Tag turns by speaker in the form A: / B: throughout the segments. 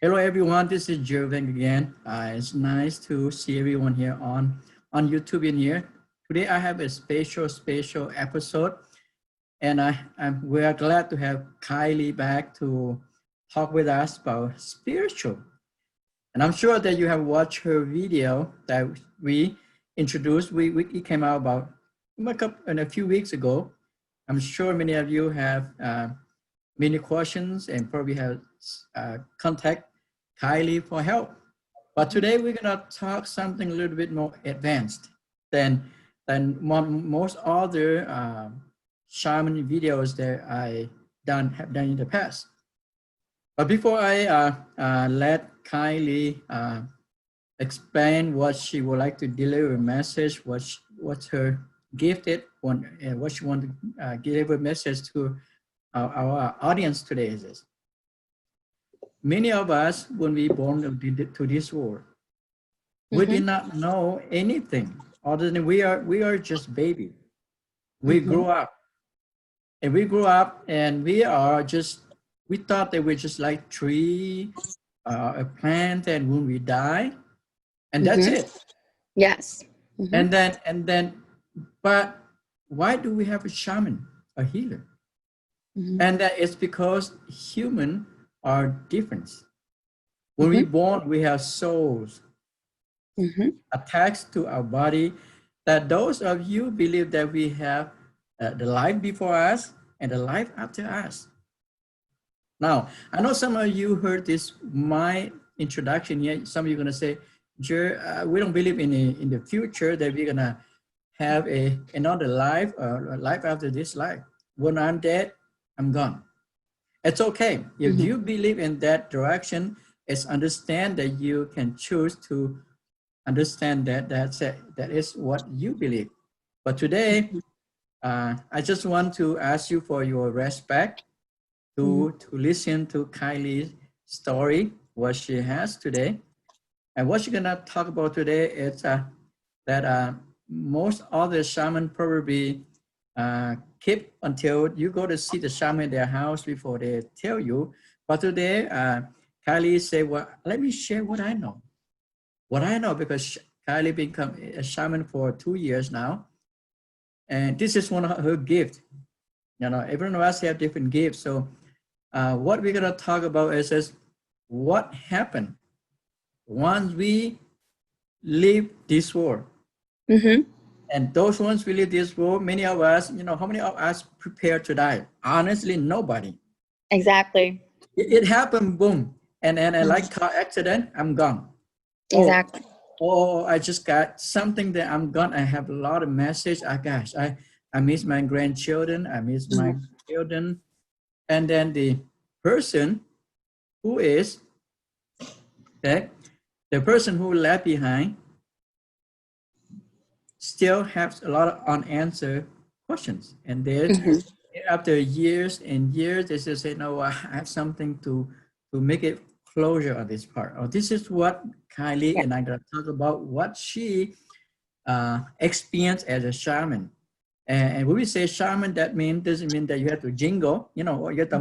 A: Hello, everyone. This is Jervin again. It's nice to see everyone here on YouTube in here. Today, I have a special episode, and we are glad to have Kylie back to talk with us about spiritual. And I'm sure that you have watched her video that we introduced. It came out about a few weeks ago. I'm sure many of you have many questions and probably have contact Kylie for help. But today we're gonna talk something a little bit more advanced than most other shaman videos that I have done in the past. But before I let Kylie explain what she would like to deliver a message, what's her gifted, what she want to deliver a message to our audience today is this. Many of us, when we born to this world, we did not know anything other than we are just baby. We grew up, and we thought that we're just like tree, a plant, and when we die, and that's it.
B: Yes.
A: And then, but why do we have a shaman, a healer? And that is because human are different. When we born, we have souls attached to our body. That those of you believe that we have the life before us and the life after us. Now, I know some of you heard this my introduction here. Some of you are gonna say, we don't believe in the future that we're gonna have another life, life after this life. When I'm dead, I'm gone. It's okay. If you believe in that direction, it's understand that you can choose to understand that is what you believe. But today, I just want to ask you for your respect to listen to Kylie's story, what she has today. And what she's gonna talk about today is that most other shaman probably keep until you go to see the shaman in their house before they tell you. But today, Kylie said, well, let me share what I know. What I know, because Kylie become a shaman for 2 years now. And this is one of her gifts. You know, everyone of us have different gifts. So what we're gonna talk about is what happened once we leave this world. And those ones we leave this world, many of us, how many of us prepare to die? Honestly, nobody.
B: Exactly.
A: It happened, boom. And like car accident, I'm gone.
B: Exactly.
A: Oh, I just got something that I'm gone. I have a lot of message. I miss my grandchildren. I miss my children. And then the person who is, okay, the person who left behind still have a lot of unanswered questions. And then after years and years, they still say, no, I have something to make it closure on this part. Oh, this is what Kylie and I going to talk about, what she experienced as a shaman. And when we say shaman, that doesn't mean that you have to jingle, or you have to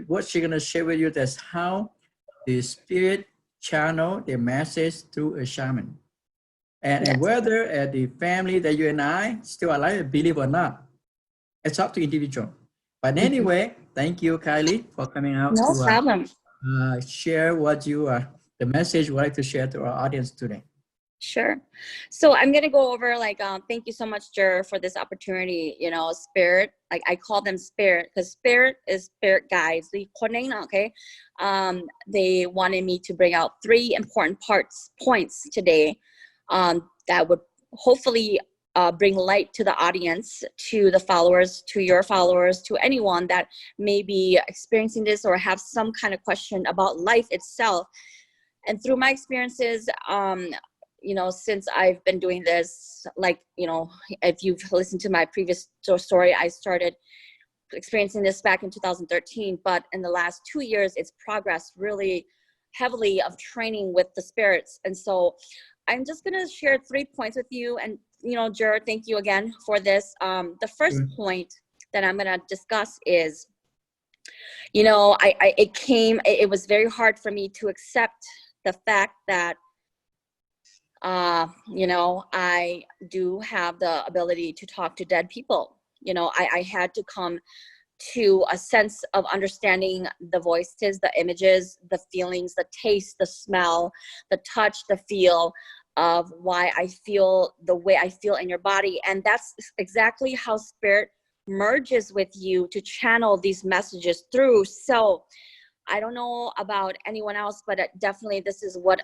A: what she's going to share with you is how the spirit channel the message through a shaman. And whether the family that you and I still alive, believe or not, it's up to individual. But anyway, thank you, Kylie, for coming out to share what the message you would like to share to our audience today.
B: Sure. So I'm going to go over thank you so much, Jer, for this opportunity. Spirit, like I call them spirit because spirit is spirit guides. Okay. They wanted me to bring out 3 important points today that would hopefully bring light to the audience, to the followers, to your followers, to anyone that may be experiencing this or have some kind of question about life itself. And through my experiences, since I've been doing this, if you've listened to my previous story, I started experiencing this back in 2013, but in the last 2 years, it's progressed really heavily of training with the spirits. And so I'm just going to share 3 points with you. And, Jer, thank you again for this. The first point that I'm going to discuss is you know, it was very hard for me to accept the fact that, you know, I do have the ability to talk to dead people. You know, I had to come to a sense of understanding the voices, the images, the feelings, the taste, the smell, the touch, the feel of why I feel the way I feel in your body. And that's exactly how spirit merges with you to channel these messages through. So I don't know about anyone else, but definitely this is what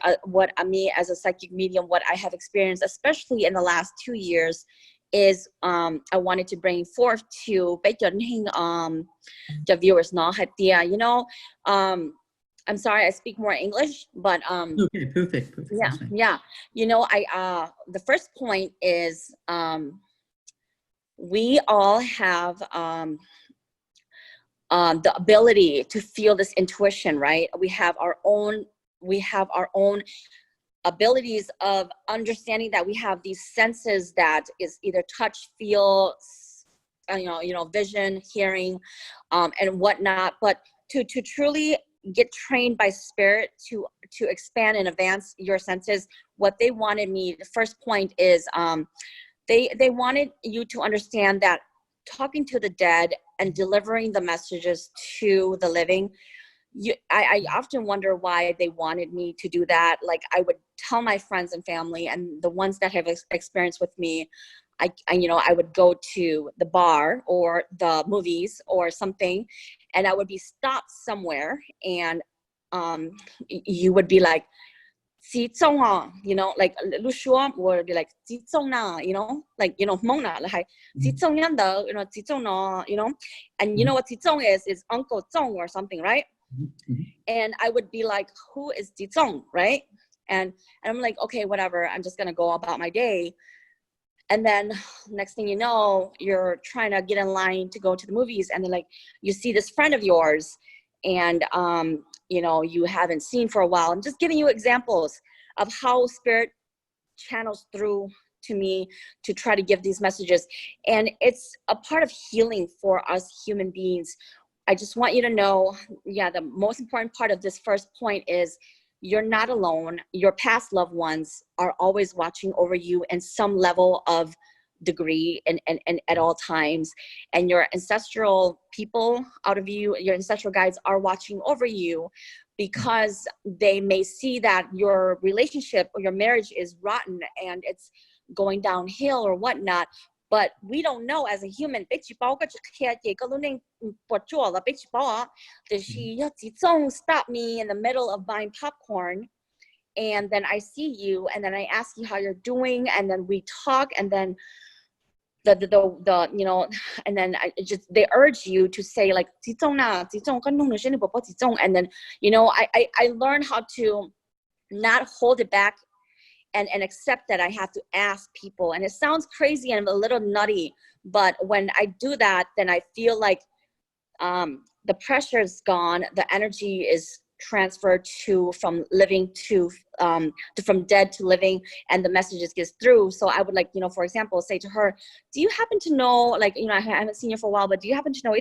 B: me as a psychic medium, what I have experienced, especially in the last 2 years, is I wanted to bring forth to the viewers know. You know, I'm sorry I speak more English, but
A: Okay, perfect.
B: yeah,
A: That's fine.
B: yeah. You know, the first point is we all have the ability to feel this intuition, right? We have our own abilities of understanding that we have these senses that is either touch, feel, vision, hearing, and whatnot. But to truly get trained by spirit to expand and advance your senses, what they wanted me, the first point is they wanted you to understand that talking to the dead and delivering the messages to the living, I often wonder why they wanted me to do that. Like, I would tell my friends and family, and the ones that have experience with me, I would go to the bar or the movies or something, and I would be stopped somewhere, and you would be like, 集中啊, you know, like Lu Shuo would be like 集中啊, you know, like, you know, Mona, like 集中样的, you know, 集中啊, you know, and you know what 集中is Uncle Zong or something, right? And I would be like, who is 集中, right? And I'm like, okay, whatever, I'm just gonna go about my day. And then next thing you know, you're trying to get in line to go to the movies, and then like you see this friend of yours, and you know, you haven't seen for a while. I'm just giving you examples of how spirit channels through to me to try to give these messages. And it's a part of healing for us human beings. I just want you to know, yeah, the most important part of this first point is you're not alone. Your past loved ones are always watching over you in some level of degree and at all times. And your ancestral people out of you, your ancestral guides are watching over you because they may see that your relationship or your marriage is rotten and it's going downhill or whatnot. But we don't know as a human, stop me in the middle of buying popcorn, and then I see you, and then I ask you how you're doing, and then we talk, and then the you know, and then they urge you to say like 集中啦, 集中, 跟弄的是你婆婆集中, and then, you know, I learned how to not hold it back and accept that I have to ask people. And it sounds crazy and a little nutty, but when I do that, then I feel like the pressure is gone, the energy is transferred from living to from dead to living, and the messages gets through. So I would, like, you know, for example, say to her, do you happen to know, like, you know, I haven't seen you for a while, but do you happen to know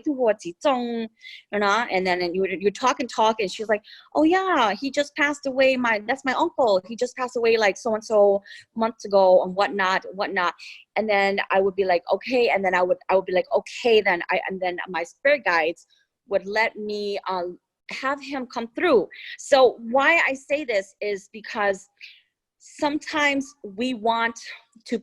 B: or not? And then you talk and talk, and she's like, oh yeah, he just passed away, that's my uncle, he just passed away like so and so months ago, and whatnot. And then I would be like, okay, and then I would be like, okay, then and then my spirit guides would let me have him come through. So why I say this is because sometimes we want to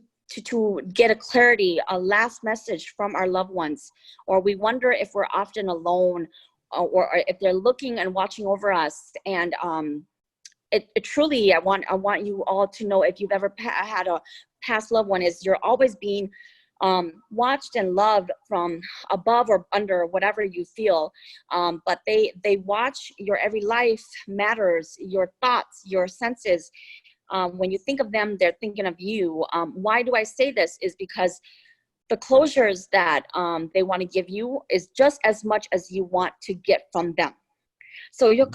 B: get a clarity, a last message from our loved ones, or we wonder if we're often alone, or if they're looking and watching over us. And it truly, I want you all to know, if you've ever had a past loved one, is you're always being watched and loved from above or under, whatever you feel. But they watch your every life matters, your thoughts, your senses. When you think of them, they're thinking of you. Why do I say this? Is because the closures that they want to give you is just as much as you want to get from them. So you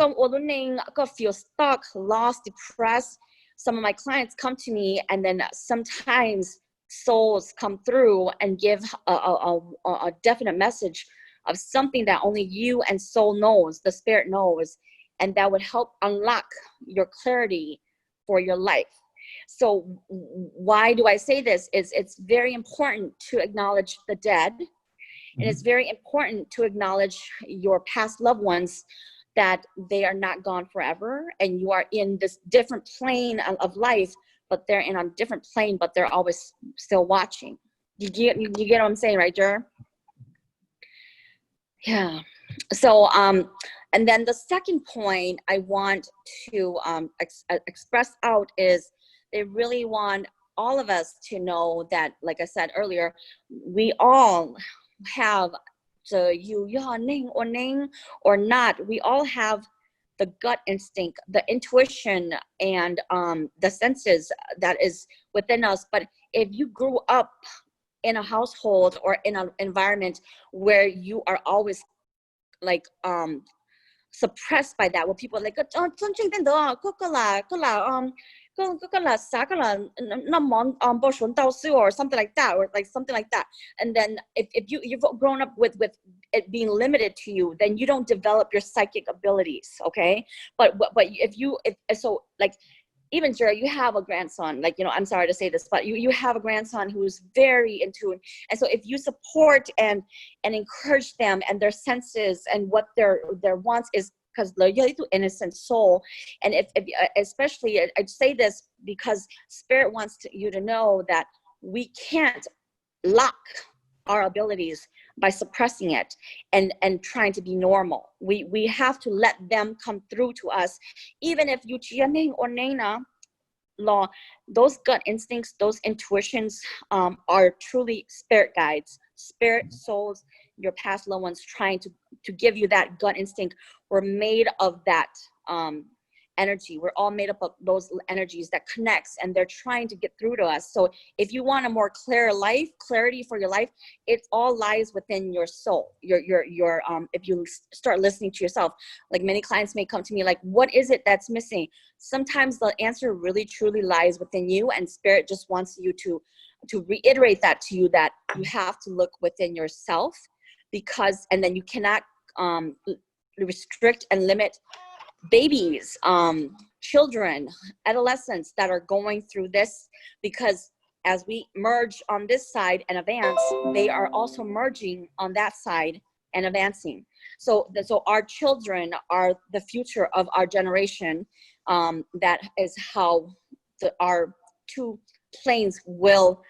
B: feel stuck, lost, depressed. Some of my clients come to me, and then sometimes souls come through and give a definite message of something that only you and soul knows, the spirit knows, and that would help unlock your clarity for your life. So why do I say this? It's very important to acknowledge the dead, and it's very important to acknowledge your past loved ones, that they are not gone forever, and you are in this different plane of life, but they're in a different plane, but they're always still watching. You get what I'm saying, right, Jer? Yeah. So, and then the second point I want to express out is they really want all of us to know that, like I said earlier, we all have the or not, we all have the gut instinct, the intuition, and the senses that is within us. But if you grew up in a household or in an environment where you are always like suppressed by that, where people are like, oh, or something like that, or like something like that. And then if you've grown up with it being limited to you, then you don't develop your psychic abilities, okay? But if so, like, even Jerry, you have a grandson, like, you know, I'm sorry to say this, but you have a grandson who's very in tune. And so if you support and encourage them and their senses and what their wants is, because they're innocent soul. And if especially, I'd say this because Spirit wants you to know that we can't lock our abilities by suppressing it and trying to be normal. We have to let them come through to us, even if you or Nana law, those gut instincts, those intuitions are truly spirit guides, spirit souls, your past loved ones trying to give you that gut instinct. We're made of that energy. We're all made up of those energies that connects, and they're trying to get through to us. So if you want a more clear life, clarity for your life, it all lies within your soul. Your if you start listening to yourself, like many clients may come to me like, what is it that's missing? Sometimes the answer really truly lies within you, and Spirit just wants you to reiterate that to you, that you have to look within yourself, because, and then you cannot restrict and limit babies, children, adolescents that are going through this, because as we merge on this side and advance, they are also merging on that side and advancing. So our children are the future of our generation. That is how our two planes will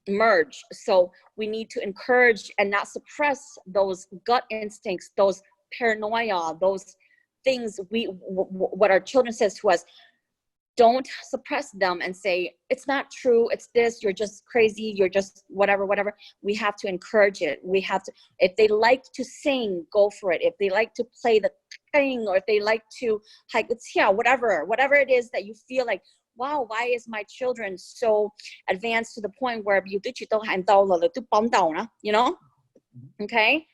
B: merge. So we need to encourage and not suppress those gut instincts, those paranoia, those things what our children says to us. Don't suppress them and say it's not true, it's this, you're just crazy, you're just whatever. We have to encourage it. We have to, if they like to sing, go for it. If they like to play the thing, or if they like to hike, it's whatever it is that you feel like, wow, why is my children so advanced to the point where you know? Okay.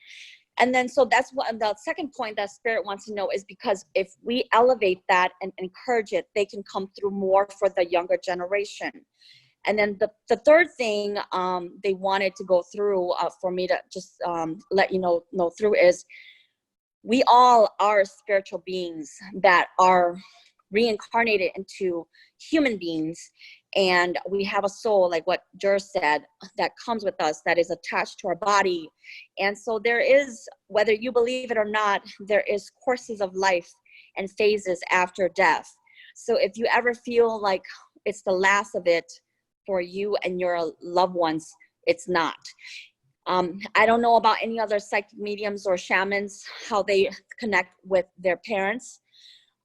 B: And then, so that's what the second point that Spirit wants to know is, because if we elevate that and encourage it, they can come through more for the younger generation. And then the third thing they wanted to go through for me to just let you know through is, we all are spiritual beings that are reincarnated into human beings, and we have a soul, like what Jer said, that comes with us, that is attached to our body. And so there is, whether you believe it or not, there is courses of life and phases after death. So if you ever feel like it's the last of it for you and your loved ones, it's not. I don't know about any other psychic mediums or shamans, how they connect with their parents.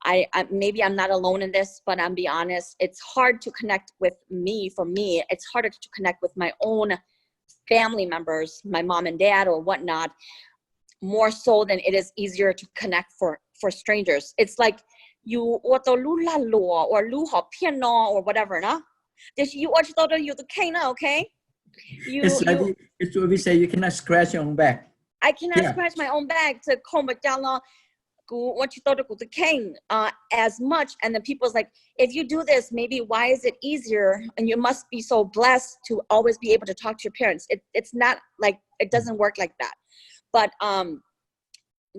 B: I maybe I'm not alone in this, but I'm be honest, it's hard to connect with me. For me, it's harder to connect with my own family members, my mom and dad or whatnot, more so than it is easier to connect for strangers. It's like you or whatever, no? You okay?
A: It's like it's what we say, you cannot scratch your own back.
B: I cannot scratch my own back to comb it down as much. And then people's like, if you do this, maybe why is it easier? And you must be so blessed to always be able to talk to your parents. It's not like, it doesn't work like that. But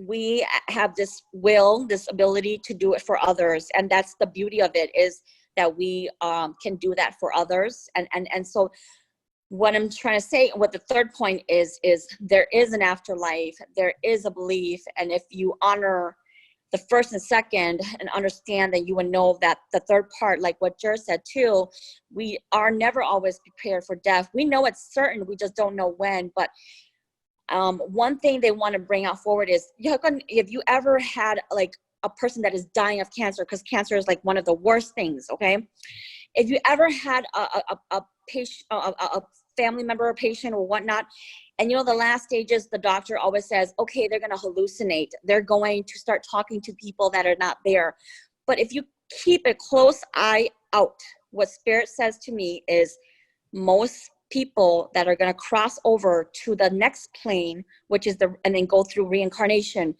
B: we have this will, this ability to do it for others. And that's the beauty of it, is that we can do that for others. And so what I'm trying to say, what the third point is there is an afterlife, there is a belief. And if you honor the first and second and understand that you would know that the third part, like what Jer said too, we are never always prepared for death. We know it's certain, we just don't know when. But one thing they want to bring out forward is, if you ever had like a person that is dying of cancer, because cancer is like one of the worst things, okay? If you ever had a patient, a family member or patient or whatnot, and you know the last stages, the doctor always says, okay, they're going to hallucinate. They're going to start talking to people that are not there. But if you keep a close eye out, what Spirit says to me is most people that are going to cross over to the next plane, which is and then go through reincarnation,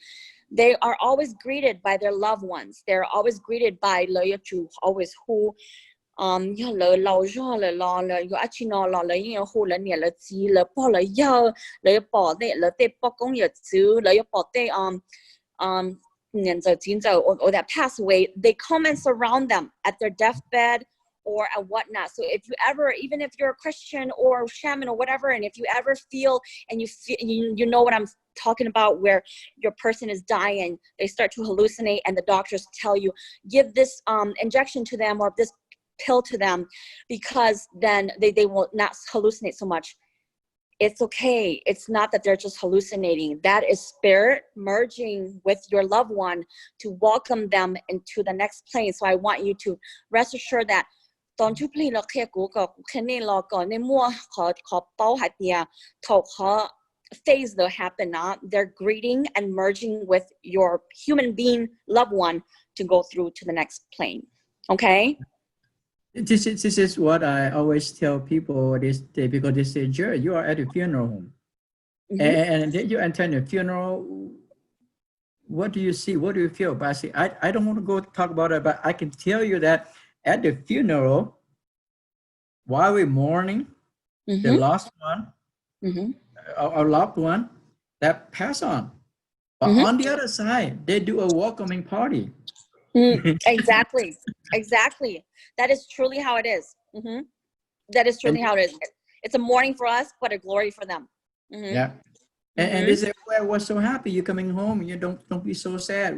B: they are always greeted by their loved ones. They're always greeted by always who or that pass away. They come and surround them at their deathbed or at whatnot. So if you ever, even if you're a Christian or shaman or whatever, and if you ever feel, and you know what I'm talking about, where your person is dying, they start to hallucinate, and the doctors tell you, give this injection to them or this pill to them, because then they will not hallucinate so much. It's okay. It's not that they're just hallucinating. That is spirit merging with your loved one to welcome them into the next plane. So I want you to rest assured that don't you please look here phase the happen. They're greeting and merging with your human being loved one to go through to the next plane. Okay?
A: This is what I always tell people this day, because they say, Jerry, you are at a funeral home. Mm-hmm. And then you attend a funeral. What do you see? What do you feel? But I say, I don't want to go talk about it, but I can tell you that at the funeral, while we're mourning, mm-hmm. the lost one, mm-hmm. our loved one that passed on. But mm-hmm. on the other side, they do a welcoming party.
B: Exactly. That is truly how it is. Mm-hmm. That is truly how it is. It's a mourning for us, but a glory for them. Mm-hmm.
A: Yeah. And they say, well, we're so happy you're coming home. You don't be so sad.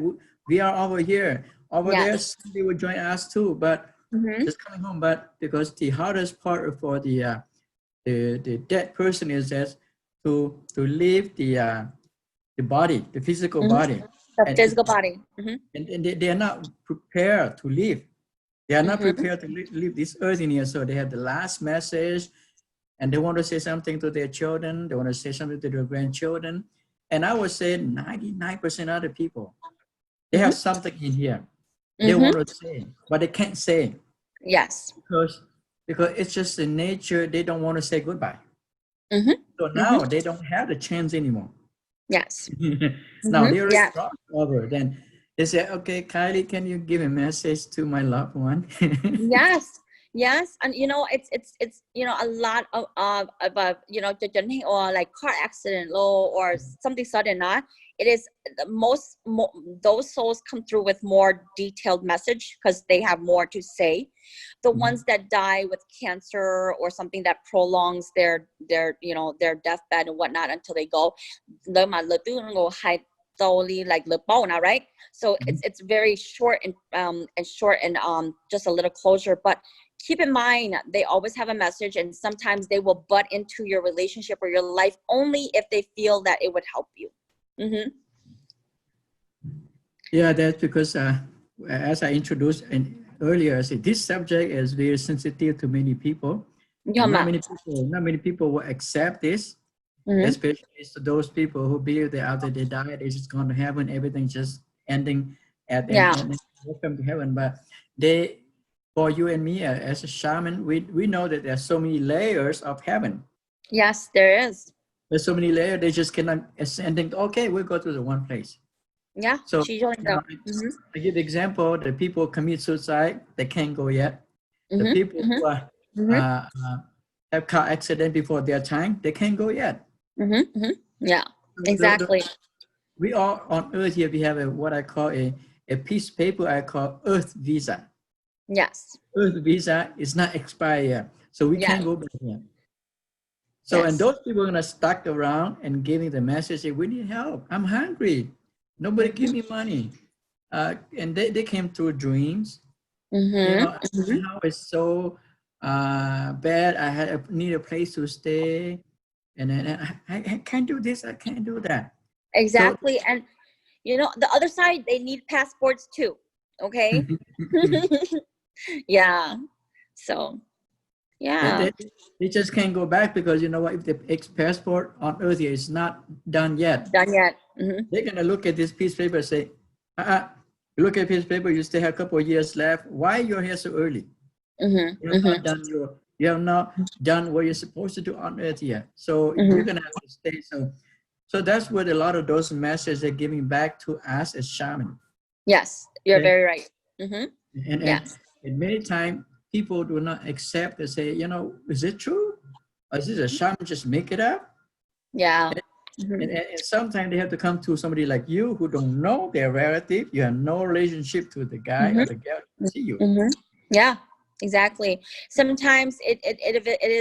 A: We are over here. Over there, they will join us too. But mm-hmm. just coming home. But because the hardest part for the dead person is that to leave the body, the physical mm-hmm. body.
B: The physical body. Mm-hmm.
A: And they are not prepared to leave. They are not mm-hmm. prepared to leave this earth in here. So they have the last message, and they want to say something to their children. They want to say something to their grandchildren. And I would say 99% of the people, they mm-hmm. have something in here. They mm-hmm. want to say, but they can't say.
B: Yes.
A: Because it's just the nature. They don't want to say goodbye. Mm-hmm. So now mm-hmm. they don't have the chance anymore.
B: Yes.
A: Now mm-hmm. they're over. Then they say, okay, Kylie, can you give a message to my loved one?
B: Yes. And you know, it's a lot of or like car accident or something sudden. It is those souls come through with more detailed message because they have more to say. The mm-hmm. ones that die with cancer or something that prolongs their deathbed and whatnot until they go, like right? So mm-hmm. it's very short and just a little closure. But keep in mind, they always have a message, and sometimes they will butt into your relationship or your life only if they feel that it would help you. Mm-hmm.
A: Yeah, that's because as I introduced earlier, I said this subject is very sensitive to many people. Not many people will accept this, mm-hmm. especially to those people who believe that after they die, they're just going to heaven, everything just ending at the end, welcome to heaven. But for you and me as a shaman, we know that there's so many layers of heaven.
B: Yes, there is.
A: There's so many layers, they just cannot ascend. Okay, we'll go to the one place.
B: Yeah,
A: so
B: mm-hmm.
A: I give the example, the people commit suicide, they can't go yet.
B: Mm-hmm.
A: The people
B: mm-hmm.
A: who have car accident before their time, they can't go yet.
B: Mm-hmm. Yeah, exactly.
A: we all on Earth here, we have a what I call a piece of paper I call Earth visa.
B: Yes.
A: Earth visa is not expired yet, so we
B: Yes.
A: can't go back here. So, and
B: Yes.
A: those people are gonna stuck around and giving the message, say, we need help. I'm hungry. Nobody give me money. And they came through dreams. You know, my house is so bad. I need a place to stay, and then I can't do this. I can't do that. So
B: Exactly. And you know, the other side, they need passports too. Okay. Yeah. So
A: they,
B: yeah.
A: they, they just can't go back because you know what? If the passport on Earth here is not done yet,
B: Done yet.
A: they're gonna look at this piece of paper and say, you look at piece of paper, you still have a couple of years left. Why you're here so early? You have not done you have not done what you're supposed to do on Earth yet. So you're gonna have to stay. So that's what a lot of those messages are giving back to us as shaman.
B: Yes, you're
A: Okay?
B: very right.
A: And
B: Yes.
A: many times people do not accept and say, you know, is it true? Or is this a shaman just make it up?
B: Yeah.
A: And sometimes they have to come to somebody like you who don't know their relative. You have no relationship to the guy or the girl to see you.
B: Yeah, exactly. Sometimes it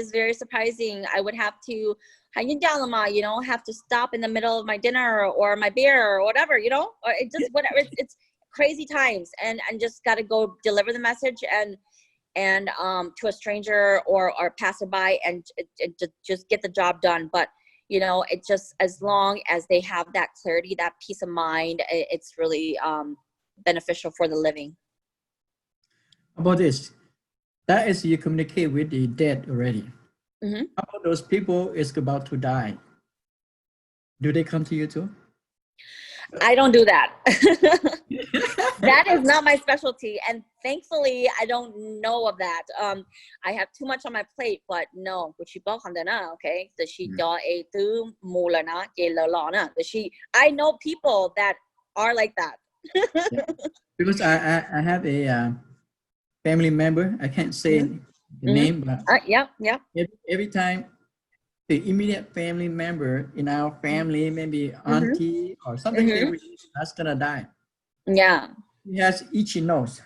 B: is very surprising. I would have to, you know, have to stop in the middle of my dinner or my beer or whatever, you know, or it just whatever. It's crazy times, and just got to go deliver the message and to a stranger or passerby, and just get the job done. But you know, it just, as long as they have that clarity, that peace of mind, it's really beneficial for the living.
A: How about this? That is you communicate with the dead already. How about those people is about to die? Do they come to you too?
B: I don't do that. That is not my specialty, and thankfully I don't know of that. I have too much on my plate, but no, okay. I know people that are like that.
A: Yeah. Because I have a family member. I can't say the name, but
B: Yeah.
A: every time the immediate family member in our family, maybe auntie or something, that's gonna die.
B: Yeah.
A: She has itchy nose.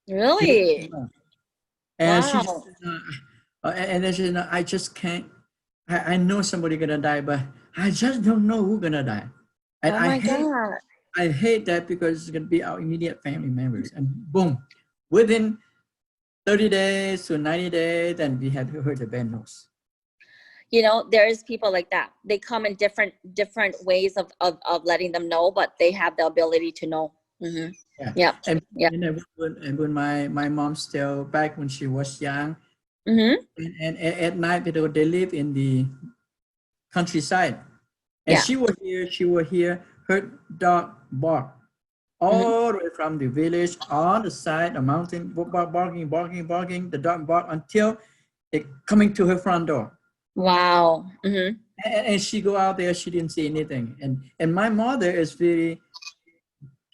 A: She has itchy
B: Really?
A: nose. And she just,
B: Wow.
A: and then she, I just can't. I know somebody gonna die, but I just don't know who gonna die. And
B: Oh my God.
A: I hate that because it's gonna be our immediate family members. And boom, within 30 days to 90 days, then we have heard the bad news.
B: You know, there's people like that. They come in different ways of letting them know, but they have the ability to know. Yeah.
A: And,
B: Yeah.
A: and when my mom still back when she was young, and at night they live in the countryside, and
B: Yeah.
A: she will hear her dog bark all the way from the village on the side, the mountain, barking, the dog bark until it coming to her front door.
B: Wow.
A: And she go out there, she didn't see anything. And my mother is very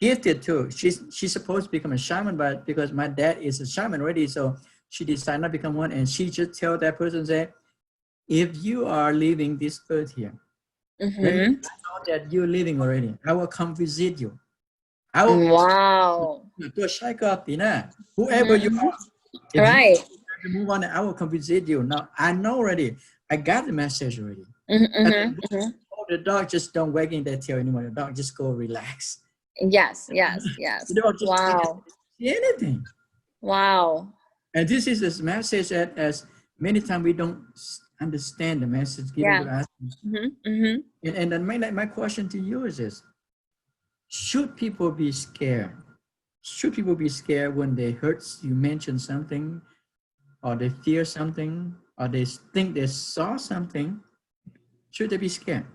A: gifted too. She's supposed to become a shaman, but because my dad is a shaman already, so she decided not to become one. And she just tell that person, say, if you are leaving this earth here, maybe I know that you're leaving already. I will come visit you. I will
B: Wow.
A: whoever you are. If
B: Right.
A: you have to move on, I will come visit you. Now I know already. I got the message already. The dog just don't wagging their tail anymore. The dog just go relax.
B: Yes.
A: The dog just
B: Wow.
A: see anything.
B: Wow.
A: And this is this message that as many times we don't understand the message given to us. And then my question to you is this: should people be scared? Should people be scared when they heard you mention something, or they fear something, or they think they saw something? Should they be scared?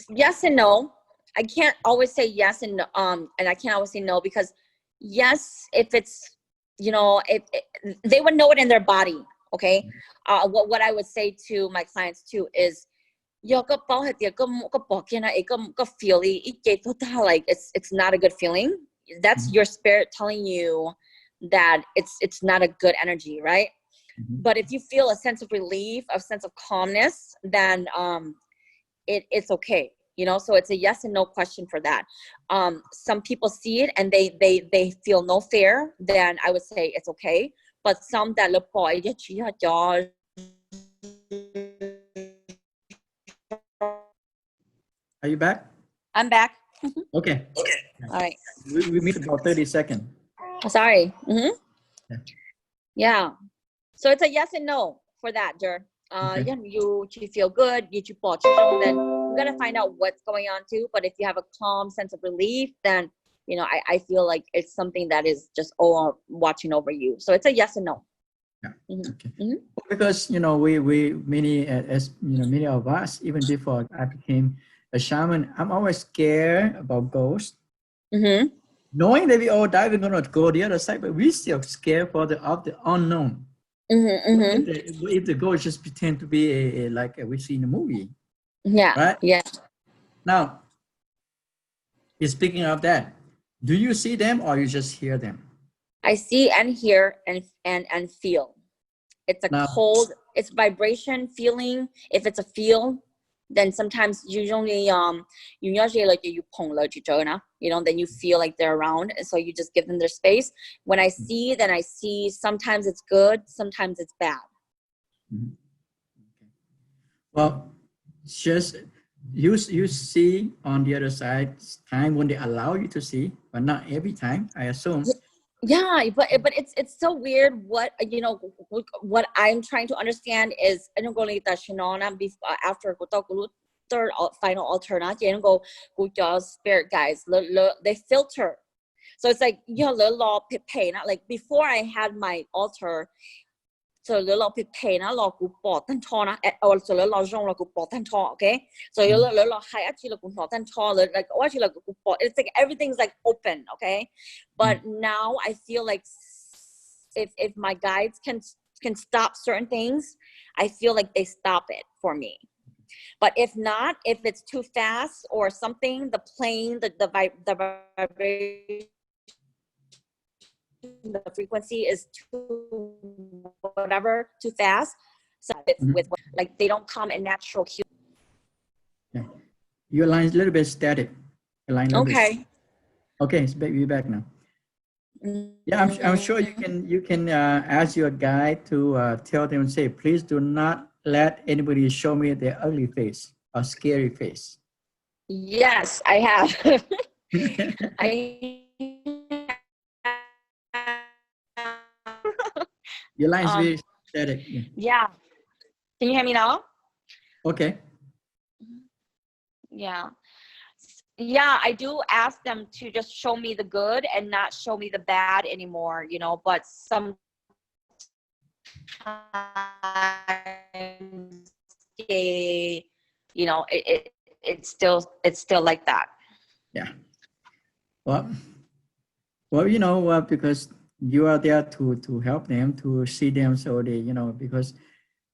B: Yes and no. I can't always say yes and I can't always say no, because yes, if it's, you know, if they would know it in their body. Okay. What I would say to my clients too is, like it's not a good feeling. That's your spirit telling you that it's not a good energy, right? But if you feel a sense of relief, a sense of calmness, then it's okay, you know. So it's a yes and no question for that. Some people see it and they feel no fear, then I would say it's okay. But some that look boy,
A: Are you back?
B: I'm back.
A: Okay.
B: All right.
A: We missed about 30 seconds.
B: Sorry.
A: Yeah.
B: Yeah. So it's a yes and no for that, Jer.
A: Okay.
B: Yeah, you feel good, you then you gotta find out what's going on too. But if you have a calm sense of relief, then you know I feel like it's something that is just all watching over you. So it's a yes and no.
A: Yeah.
B: Mhm.
A: Okay.
B: Mhm.
A: Because you know we many as you know many of us, even before I became a shaman, I'm always scared about ghosts.
B: Mhm.
A: Knowing that we all die, we're gonna go the other side, but we still scared for the unknown.
B: Mhm. Mhm.
A: What if the ghost just pretend to be like we see in the movie,
B: Yeah.
A: right?
B: Yeah.
A: Now, speaking of that, do you see them or you just hear them?
B: I see and hear and feel. It's a
A: Now,
B: cold, it's vibration feeling. If it's a feel, then sometimes usually you usually like you you know, then you feel like they're around, and so you just give them their space. When I see, then I see sometimes it's good, sometimes it's bad.
A: mhm. Well, just you see on the other side time when they allow you to see, but not every time, I assume.
B: Yeah, but it's so weird. What you know, what I'm trying to understand is I don't go like that. After third final alternate, you go spirit guys. They filter. So it's like you know, law pay. Not like before I had my altar. So law pay na law ku pot tan cho na. Also law zhong law ku pot tan cho. Okay. So you law high actually law ku pot tan cho. Like actually law ku pot. It's like everything's like open. Okay. But now I feel like if my guides can stop certain things, I feel like they stop it for me. But if not, if it's too fast or something, the plane, the vibration, the frequency is too whatever, too fast. So
A: Mhm.
B: with like they don't come in natural cue.
A: Yeah. Your line is a little bit static. Your line a little bit.
B: Okay.
A: Okay, it's back. We're back now. Yeah, I'm sure you can ask your guide to tell them, say, please do not let anybody show me their ugly face or scary face.
B: Yes, I have. I
A: Your line is very static. Yeah.
B: yeah. Can you hear me now?
A: Okay.
B: Yeah. Yeah, I do ask them to just show me the good and not show me the bad anymore, you know, but sometimes they, you know, it's still like that.
A: Yeah. Well, you know, because you are there to help them, to see them, so they, you know, because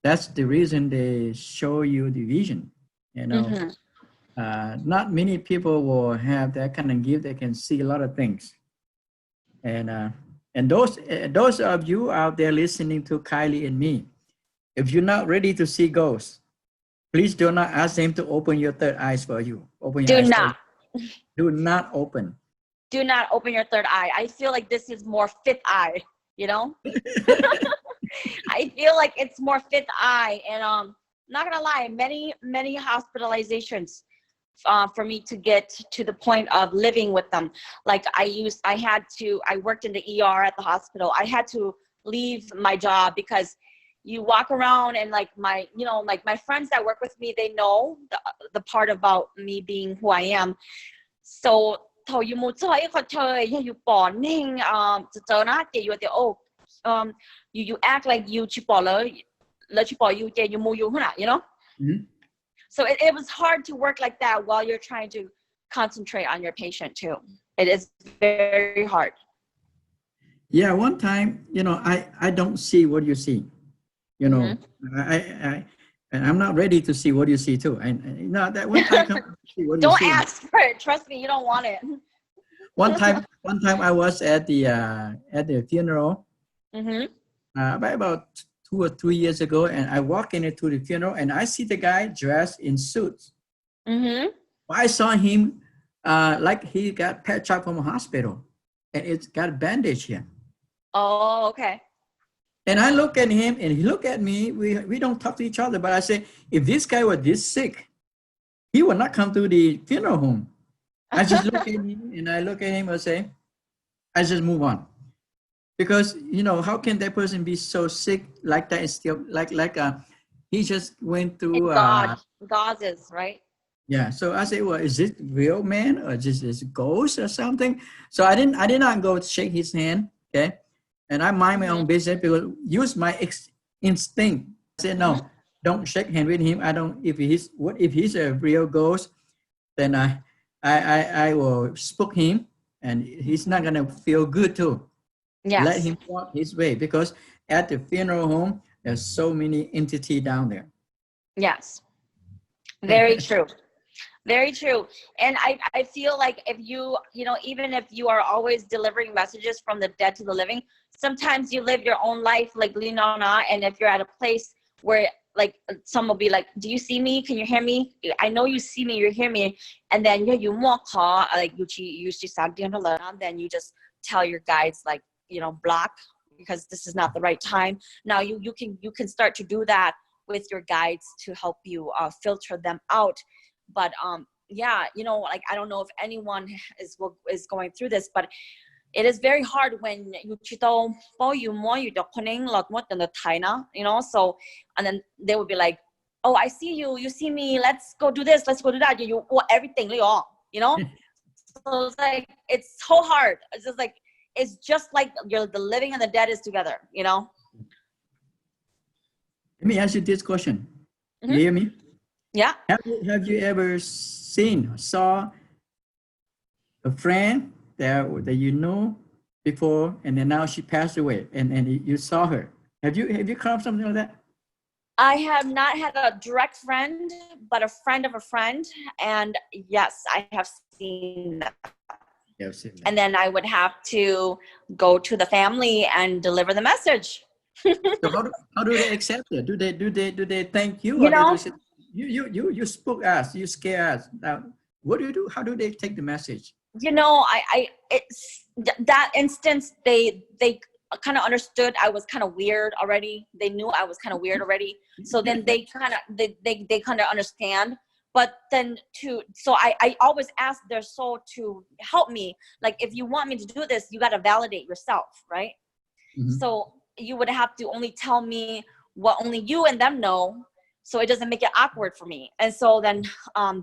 A: that's the reason they show you the vision. You know,
B: Mm-hmm.
A: not many people will have that kind of gift. They can see a lot of things, and those of you out there listening to Kylie and me, if you're not ready to see ghosts, please do not ask them to open your third eyes for you. Open your
B: Do
A: eyes for you.
B: not.
A: Do not open.
B: Do not open your third eye. I feel like this is more fifth eye, you know? I feel like it's more fifth eye. And not gonna lie, many hospitalizations for me to get to the point of living with them. Like I worked in the ER at the hospital. I had to leave my job because you walk around and like like my friends that work with me, they know the part about me being who I am. So thôi you một chơi có chơi you born cho nó thì you you act like you chỉ bỏ lỡ chỉ bỏ you you mua you you know.
A: Mhm.
B: So it was hard to work like that while you're trying to concentrate on your patient too. It is very hard.
A: Yeah, one time, you know, I don't see what you see. You know, and I'm not ready to see what you see too. And you know, that one time, come see what you
B: Don't
A: see.
B: ask for it. Trust me, you don't want it.
A: One time I was at the funeral, about 2 or 3 years ago, and I walk into the funeral and I see the guy dressed in suits.
B: Mm-hmm.
A: I saw him like he got patched up from a hospital, and it's got a bandage here.
B: Oh, okay.
A: And I look at him, and he look at me. We don't talk to each other, but I say, if this guy was this sick, he would not come to the funeral home. I just look at him, and I look at him and say, I just move on. Because, you know, how can that person be so sick like that? And still, he just went through,
B: It's God. God is, right?
A: yeah. So I say, well, is it real man or just is it ghost or something? So I did not go shake his hand, okay? And I mind my own business because use my instinct. I said, no, don't shake hand with him. I don't, if he's a real ghost, then I will spook him and he's not gonna feel good too.
B: Yes.
A: Let him walk his way because at the funeral home, there's so many entity down there.
B: Yes. Very true. Very true. And I feel like if you know, even if you are always delivering messages from the dead to the living, sometimes you live your own life like Linona, and if you're at a place where like someone will be like, do you see me? Can you hear me? I know you see me, you hear me. And then you walk like you then you just tell your guides like, you know, block because this is not the right time. Now you can start to do that with your guides to help you filter them out. But yeah, you know, like I don't know if anyone is going through this, but it is very hard when you know, so and then they would be like, oh, I see you, you see me, let's go do this, let's go do that, you everything, you know. So it's like it's so hard. It's just like the living and the dead is together, you know.
A: Let me ask you this question.
B: Mm-hmm.
A: You hear me?
B: Yeah.
A: Have you ever saw a friend that you know before, and then now she passed away, and you saw her? Have you come up something like that?
B: I have not had a direct friend, but a friend of a friend, and yes, I have seen that.
A: Yeah, I've seen that.
B: And then I would have to go to the family and deliver the message.
A: So how do they accept it? Do they thank you,
B: You
A: or
B: know,
A: they say, you spook us, you scare us? Now, what do you do? How do they take the message?
B: you know, it's that instance they kind of understood I was kind of weird already. They knew I was kind of weird already. So then they kind of understand. But then so I always ask their soul to help me. Like, if you want me to do this, you got to validate yourself, right? Mm-hmm. So you would have to only tell me what only you and them know, so it doesn't make it awkward for me. And so then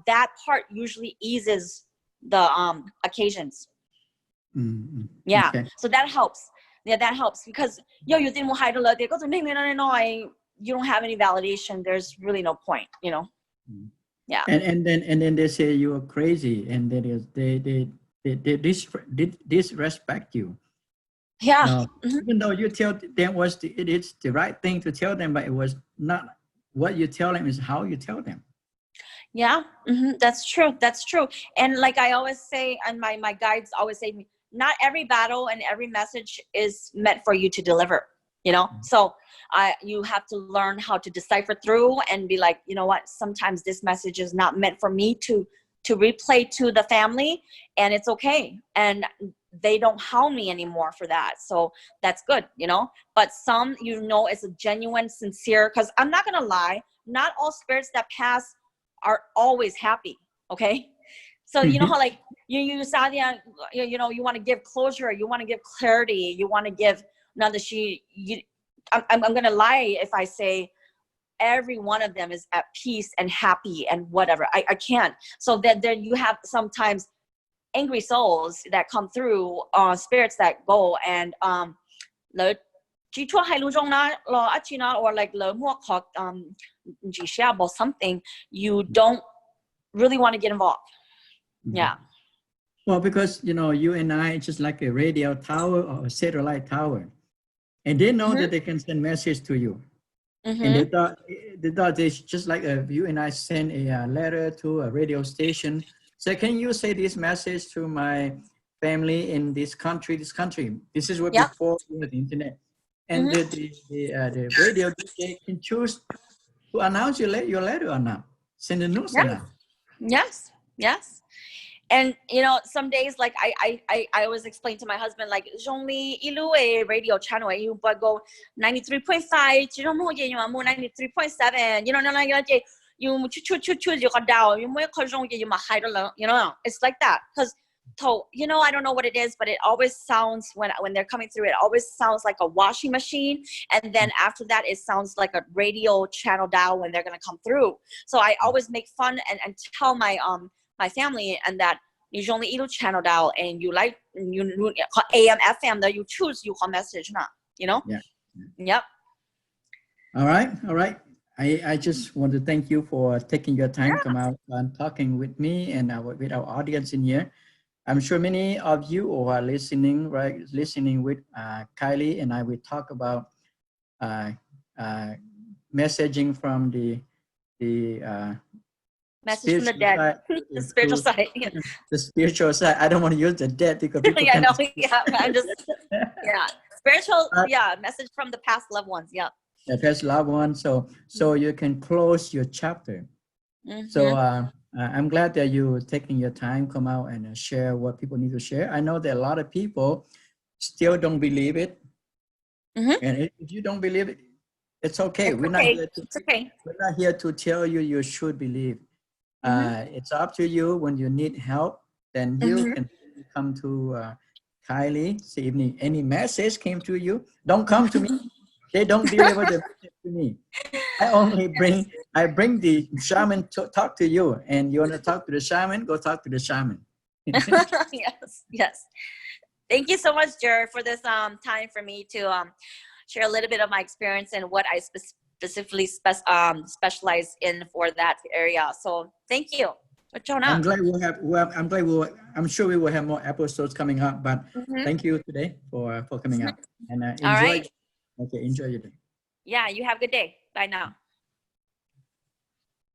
B: that part usually eases the occasions.
A: Mm-hmm.
B: Yeah.
A: Okay.
B: So that helps. Yeah, that helps because you don't have any validation. There's really no point, you know.
A: Mm-hmm.
B: Yeah.
A: And then they say you are crazy, and they disrespect you.
B: Yeah.
A: Now, even though you tell them it's the right thing to tell them, but it was not what you tell them, is how you tell them.
B: Yeah, that's true. That's true. And like I always say, and my guides always say to me, not every battle and every message is meant for you to deliver, you know? Mm-hmm. So you have to learn how to decipher through and be like, you know what, sometimes this message is not meant for me to replay to the family, and it's okay. And they don't hound me anymore for that. So that's good, you know? But some, you know, it's a genuine, sincere, because I'm not going to lie, not all spirits that pass are always happy. Okay. So, you know how like you Sadia, you know, you want to give closure, you want to give clarity, you want to give I'm going to lie if I say every one of them is at peace and happy and whatever. I can't. So then you have sometimes angry souls that come through, spirits that go and or like or something, you don't really want to get involved. Mm-hmm. Yeah.
A: Well, because, you know, you and I just like a radio tower or a satellite tower, and they know that they can send message to you. And they thought it's just like you and I send a letter to a radio station. So can you say this message to my family in this country? This is what before the internet. And the radio DJ can choose to announce your letter or not, send a news or not.
B: Yes, yes. And you know, some days like I always explain to my husband like only ilu a radio channel you but go 93.5 you know mo you mo 93.7 you know no you choose you got down you mo you ma hide alone you know it's like that because you know I don't know what it is but it always sounds when they're coming through it always sounds like a washing machine and then after that it sounds like a radio channel dial when they're gonna come through so I always make fun and tell my family and that you only ilu channel dial and you like you AM FM that you choose you call message na you know
A: Yeah.
B: yep
A: All right. All right. I just want to thank you for taking your time,
B: yeah
A: come out and talking with me and with our audience in here. I'm sure many of you who are listening, right, listening with Kylie and I, we talk about uh, uh, messaging from the
B: message from the
A: spiritual
B: dead
A: side
B: the spiritual
A: to
B: side yeah,
A: the spiritual side. I don't want to use the dead because people
B: yeah
A: can.
B: no yeah I'm just yeah spiritual
A: Uh,
B: yeah message from the past loved ones yeah
A: the past loved one, so you can close your chapter. So
B: mm-hmm.
A: I'm glad that you taking your time, come out and share what people need to share. I know that a lot of people still don't believe it,
B: Mm-hmm.
A: and if you don't believe it, it's okay.
B: It's okay it's okay
A: We're not here to tell you you should believe.
B: mm-hmm.
A: It's up to you. When you need help, then you
B: Mm-hmm.
A: can come to Kylie. See if any message came to you. Don't come to me. They don't deliver the message to me. I bring the shaman to talk to you, and you want to talk to the shaman, go talk to the shaman.
B: yes yes thank you so much Jer for this time for me to share a little bit of my experience and what I specifically specialize in for that area so thank you
A: I'm glad I'm sure we will have more episodes coming up, but
B: mm-hmm.
A: thank you today for coming
B: Mm-hmm.
A: out and
B: All
A: enjoy.
B: right
A: Okay, enjoy your day.
B: yeah you have a good day bye now